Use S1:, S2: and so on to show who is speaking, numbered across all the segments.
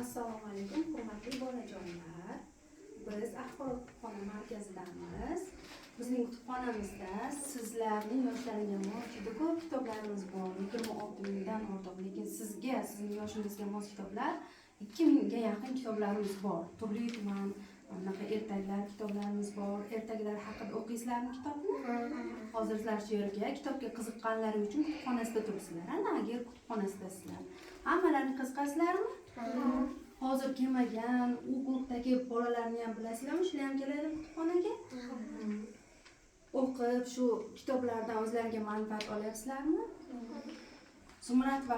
S1: Assalomu alaykum, hurmatli bolajonlar. Biz axborot kutubxona markazidamiz. Bizning kutubxonamizda sizlarning yoshlaringga mos juda ko'p kitoblarimiz bor. 26 mingdan ortiq, lekin sizning yoshingizga mos kitoblar 2000 ga yaqin kitoblarimiz bor. Turli tuman bunaqa ertaklar kitoblarimiz bor. Ertaklar haqida o'qiysizlarmi kitobni? Hozir sizlar shu yerga kitobga qiziqqanlaring uchun kutubxonasida turibsizlar. Ana agar kutubxonasizlar. Hammalaring qiziqasizlarmi? Hozir kelmagan u guruhdagi bolalarni ham bilasizlarmi? Shular ham keladi kutubxonaga. O'qib shu kitoblardan o'zlariga manfaat olyapsizlarmi? Zumrad va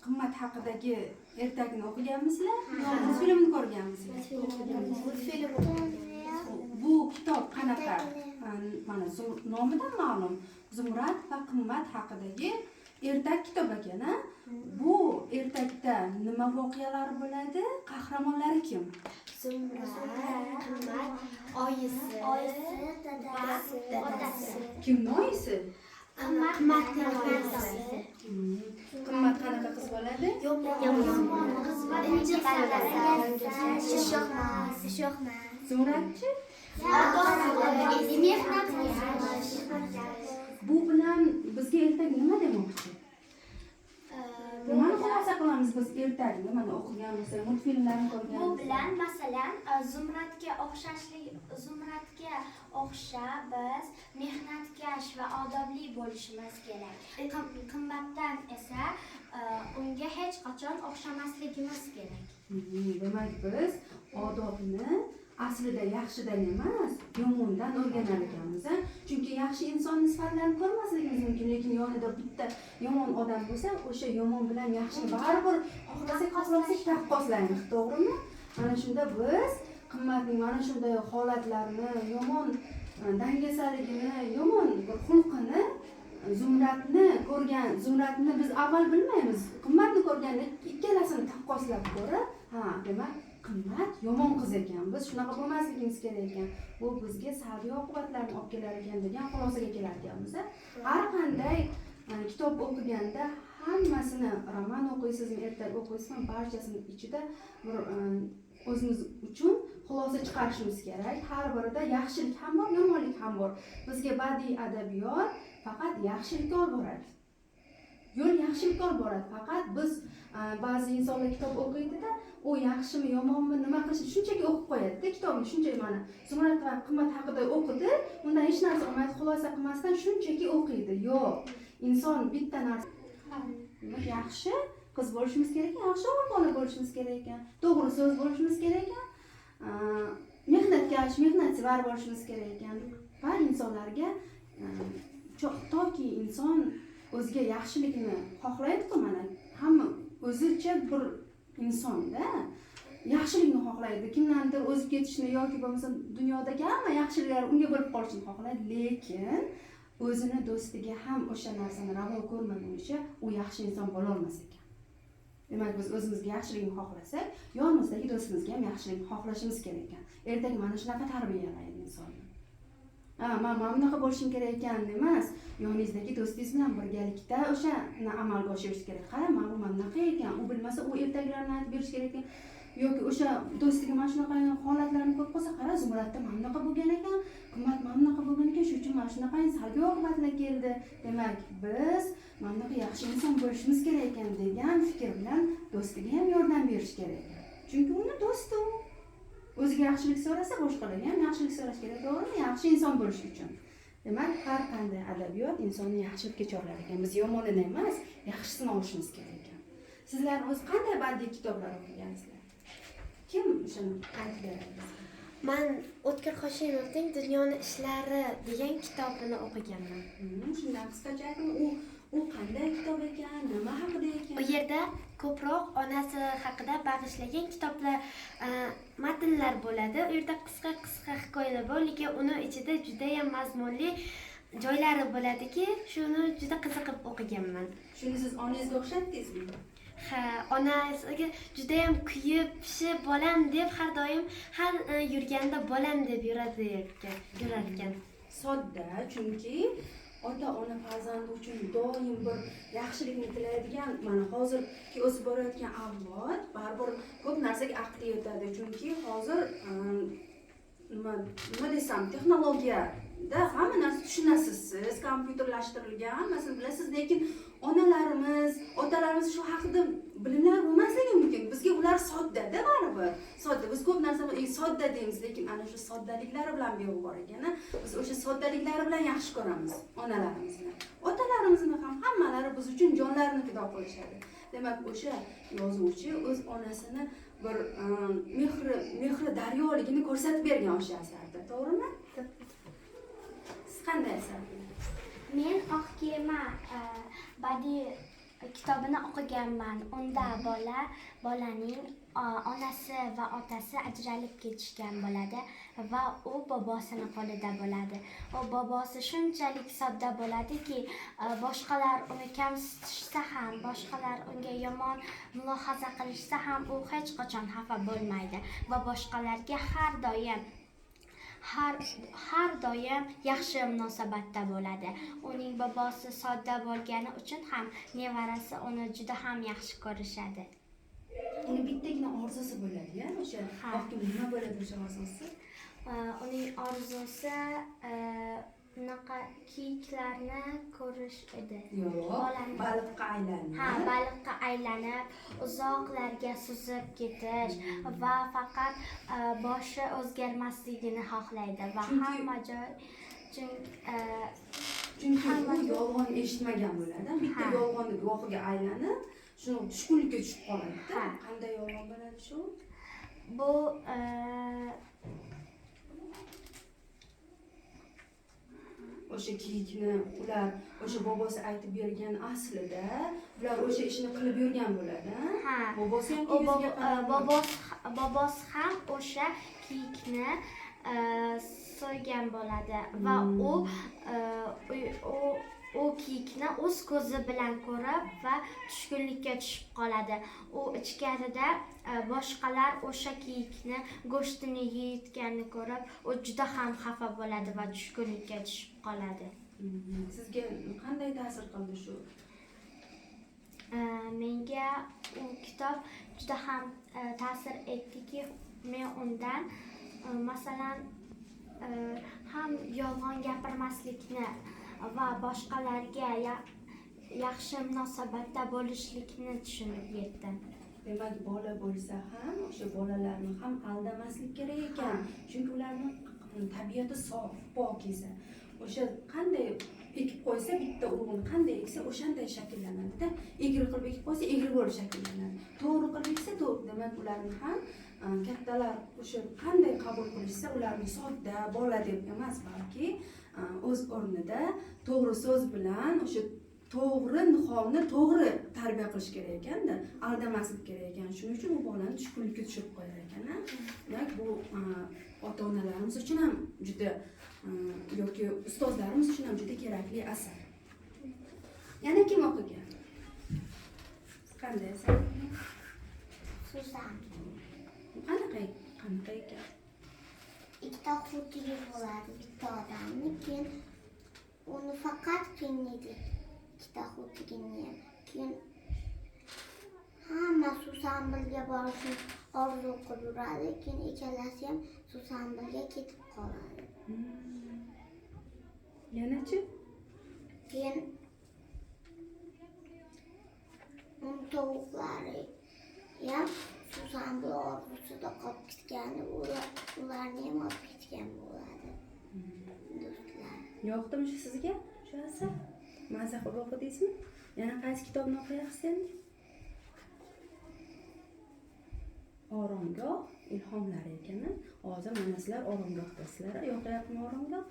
S1: qimmat haqidagi ertakni o'qiganmisizlar? Multfilmni ko'rganmisizlar? Bu kitob qanaqa? Mana nomidan ma'lum. Zumrad va qimmat haqidagi ertak kitob ekan. Bu ertakda nima voqealar bo'ladi? Qahramonlari kim?
S2: Zumrad, qimmat, oyisi, dadasi.
S1: Kimning oyisi?
S2: Qimmatning oyisi.
S1: Qimmat qanaqa qiz bo'ladi?
S2: Yomon qiz bo'ladi. Injiq sho'xmas.
S1: Zumradchi?
S2: Mehnat.
S1: Bu bilan bizga ertak nima demoqchi? Nimani xulosa qilamiz biz ertakni? Mana o'qigan bo'lsa, multfilmlarni ko'rgan.
S2: Bu bilan masalan Zumradga o'xshab biz mehnatkash va odobli bo'lishimiz kerak. Qimmatdan esa unga hech qachon o'xshamasligimiz kerak.
S1: Demak biz odobni aslida yaxshidan emas, yomondan o'rganar ekanmiz. Chunki yaxshi inson sifatlarini ko'rmasligimiz mumkin, lekin yonida bitta yomon odam bo'lsa, o'sha yomon bilan yaxshini baribir xohlasak taqqoslaymiz, to'g'rimi? Mana shunda biz qimmatning mana shunday holatlarini, yomon dangasaligini, yomon bir xulqini, Zumradni biz avval bilmaymiz. Qimmatni ko'rganda ikkalasini taqqoslab ko'rib, demak qimmat yomon qiz ekan. Biz shunaqa bo'lmasligimiz kerak ekan. Bu bizga salbiy oqibatlarni olib kelar ekan degan xulosaga kelar ekanmiz. Har qanday kitob o'qiganda hammasini, roman o'qiysizmi, ertak o'qiysizmi, barchasini ichida bir o'zimiz uchun xulosa chiqarishimiz kerak. Har birida yaxshilik ham bor, yomonlik ham bor. Bizga badiiy adabiyot faqat yaxshilikka olib boradi. Yo'l yaxshilikka olib boradi. Faqat biz ba'zi insonlar kitob o'qiydi-da, u yaxshimi, yomonmi, nima qilishi shunchaki o'qib qo'yadi-da kitobni. Shunchaki mana Zumrad va qimmat haqida o'qidi, undan hech narsa olmaydi, xulosa qilmasdan shunchaki o'qiydi. Yo'q. Inson bitta narsa yaxshi qiz bo'lishimiz kerak ekan, yaxshi bola bo'lishimiz kerak ekan, to'g'ri so'z bo'lishimiz kerak ekan, mehnatkash, mehnatsevar bo'lishimiz kerak ekan. Va insonlarga toki inson o'ziga yaxshilikni xohlaydi-ku, mana hamma o'zicha bir insonda yaxshilikni xohlaydi. Kimlarnidir o'zib ketishni yoki bo'lmasa dunyodagi hamma yaxshiliklar unga bo'lib qolishini xohlaydi, lekin o'zini do'stiga ham o'sha narsani ravo ko'rmagunicha u yaxshi inson bo'la olmas ekan. Demak, biz o'zimizga yaxshilikni xohlasak, yonimizdagi do'stimizga ham yaxshilikni xohlashimiz kerak ekan. Ertak mana shunaqa tarbiyalaydi insonni. Men bunaqa bo'lishim kerak ekan emas, yoningizdagi do'stingiz bilan birgalikda o'shani amalga oshirish kerak. Qara, men bunaqa ekan, u bilmasa u ertaklarni aytib berish kerak ekan. Yoki o'sha do'stiga mana shunaqa holatlarni ko'p bo'lsa, qara, Zumradda mana bunaqa bo'lgan ekan, qimmat mana bunaqa bo'lgan ekan, shuning uchun mana shunaqa salbiy oqibatlar keldi. Demak, biz mana bunaqa yaxshi inson bo'lishimiz kerak ekan degan fikr bilan do'stiga ham yordam berish kerak ekan. Chunki uni do'sti u. O'ziga yaxshilik so'rasa, boshqalarga ham yaxshilik so'rash kerak, to'g'rimi? Yaxshi inson bo'lish uchun. Demak, har qanday adabiyot insonni yaxshilikka chorlar ekan. Biz yomonini emas, yaxshisini olishimiz kerak ekan. Sizlar o'z qanday badiiy kitoblar o'qigansizlar? Kim shuni aytib beradi?
S2: Men O'tkir Hoshimovning Dunyoning ishlari degan kitobini o'qiganman.
S1: Shundan qisqacha ayting, u qanday kitob ekan, nima haqida ekan?
S2: U yerda ko'proq onasi haqida bag'ishlagan kitoblar, matnlar bo'ladi. U yerda qisqa hikoyalar bor, lekin uni ichida juda ham mazmunli joylari bo'ladiki, shuni juda qiziqib o'qiganman.
S1: Shuni siz onangizga o'xshatdingizmi?
S2: Ha, onasiga juda ham kuyib, pishib, bolam deb har doim har yurganda bolam deb yurar ekan.
S1: Sodda, chunki ota-ona farzandi uchun doim bir yaxshilikni tilaydigan, mana hozirgi o'sib borayotgan avlod baribir ko'p narsa narsaga aqli yetadi. Chunki hozir nima desam, texnologiyada hamma narsa tushunasiz. Siz kompyuterlashtirilgan, hammasini bilasiz, lekin onalarimiz, otalarimiz shu haqida bilimlar bo'lmasligi mumkin. Bizga ular sodda-da baribir. Sodda. Biz ko'p narsa sodda deymiz, lekin ana shu soddaliklari bilan beg'u bor ekan. Biz o'sha soddaliklari bilan yaxshi ko'ramiz onalarimizni. Otalarimizni ham hammalari biz uchun jonlarini fido qilishadi. Demak, o'sha yozuvchi o'z onasini bir mehri daryoligini ko'rsatib bergan o'sha asarda, to'g'rimi? Siz qanday asar?
S3: Men Oq kema badiiy kitobini o'qiganman. Unda bolaning onasi va otasi ajralib ketishgan bo'ladi va u bobosini qo'lida bo'ladi. U bobosi shunchalik sodda bo'ladiki, boshqalar uni kamsitishsa ham, boshqalar unga yomon mulohaza qilishsa ham u hech qachon xafa bo'lmaydi va boshqalarga har doim yaxshi munosabatda bo'ladi. Uning bobosi sodda bo'lgani uchun ham nevarasi uni juda ham yaxshi ko'rishadi.
S1: Uni bittagina orzusi bo'ladi-ya, o'sha oqkim nima bo'ladi o'sha orzusi?
S3: Uning orzusi unaqa kiyiklarni ko'rish edi.
S1: Yo'q, baliqqa aylanib.
S3: Ha, baliqqa aylanib, uzoqlarga suzib ketish va faqat boshi o'zgarmasligini xohlaydi va hamma joy
S1: chunki u yolg'on eshitmagan bo'ladi. Bitta yolg'onni guvohiga aylanib, shuni tushkunlikka tushib qoladi. Qanday yolg'on bo'ladi shu?
S3: Bu
S1: o'sha kiyikni ular o'sha bobosi aytib bergan aslida ular o'sha ishni qilib yurgan bo'ladi.
S3: Ha.
S1: Bobosi ham
S3: bobosi ham o'sha kiyikni so'ygan bo'ladi va u kiyikni o'z ko'zi bilan ko'rib va tushkunlikka tushib qoladi. U ichkarida boshqalar o'sha kiyikni go'shtini yeyotganini ko'rib, u juda ham xafa bo'ladi va tushkunlikka tushib qoladi.
S1: Sizga qanday ta'sir qildi shu?
S3: Menga u kitob juda ham ta'sir etdiki, men undan masalan ham yolg'on gapirmaslikni va boshqalarga yaxshi munosabatda bo'lishlikni tushunib yetdim.
S1: Demak, bola bo'lsa ham o'sha bolalarni ham aldamaslik kerak ekan. Chunki ularning tabiati sof, pokiza. O'sha qanday ekib qo'ysa, bitta urug'ni qanday eksa, o'shanday shakllanadi-da. Egri qilib ekib qo'ysa, egri bo'lib shakllanadi. To'g'ri qilib eksa, to'g'ri. Demak, ularni ham kattalar o'sha qanday qabul qilishsa, ularni sodda bola deb emas, balki o'z o'rnida to'g'ri so'z bilan o'sha to'g'ri niholni to'g'ri tarbiya qilish kerak ekanda, aldamaslik kerak ekan. Shuning uchun u bolani tushkunlikka tushirib qo'yar ekan. Demak, bu ota-onalarimiz uchun ham juda yoki ustozlarimiz uchun ham juda kerakli asar. Yana kim o'qigan? Qanday asar?
S3: Suzan.
S1: Qanaqa ekan?
S3: Ikkita xuddi bo'ladi, bitta odamni, keyin uni faqat qiynaydi. Ikkita xuddigini. Keyin hamma Susanbilga borishni orzu qilib yuradi, keyin ikkalasi ham Susanbilga ketib qoladi.
S1: Yanachi?
S3: Keyin tovuqlari ham Susanbil orzusida qolib ketgani, ularni ham olib ketgan bo'ladi. Do'stlar.
S1: Yoqdimi sizga shu asar? Maza qilib o'qidingizmi? Yana qaysi kitobni o'qiyapsiz endi? Oromgoh ilhomlari ekan. Hozir mana sizlar oromgohdasizlar. Yoqyaptimi oromgoh?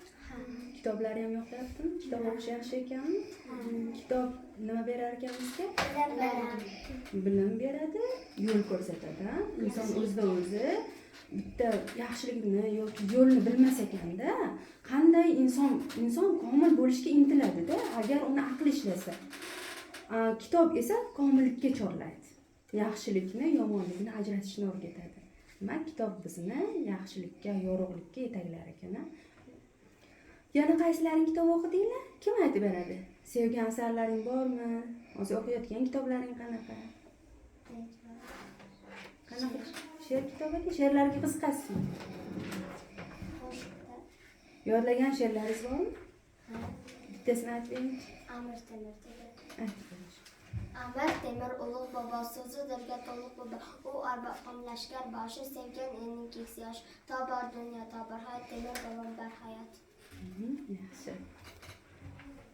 S1: Kitoblar ham yoqyaptimi? Kitob o'qish yaxshi ekanmi? Kitob nima berar ekan bizga? Bilim beradi, yo'l ko'rsatadi. Inson o'zida o'zi bitta yaxshilikni yoki yo'lni bilmas ekanda, qanday inson komil bo'lishga intiladi-da, agar uni aqli ishlasa. Kitob esa komillikka chorlaydi. Yaxshilikni, yomonlikni ajratishni o'rgatadi. Demak, kitob bizni yaxshilikka, yorug'likka yetaklar ekan. Yana qaysilaring kitob o'qidinglar? Kim aytib beradi? Sevgan asarlaring bormi? Hozir o'qiyotgan kitoblaring qanaqa? she'r kitobida she'rlarga qiziqasizmi? Yodlagan she'rlaringiz bormi? Bittasini aytib bering.
S3: Amir Temur dedi.
S1: Aytib bering.
S3: Amir Temur ulug' bobo so'zi dilga to'liq bobo. U arbab qamlashgar boshi senkan ening keksa yosh. Tobor dunyo tobor hayot Temur bobom bar hayot.
S1: Yaxshi.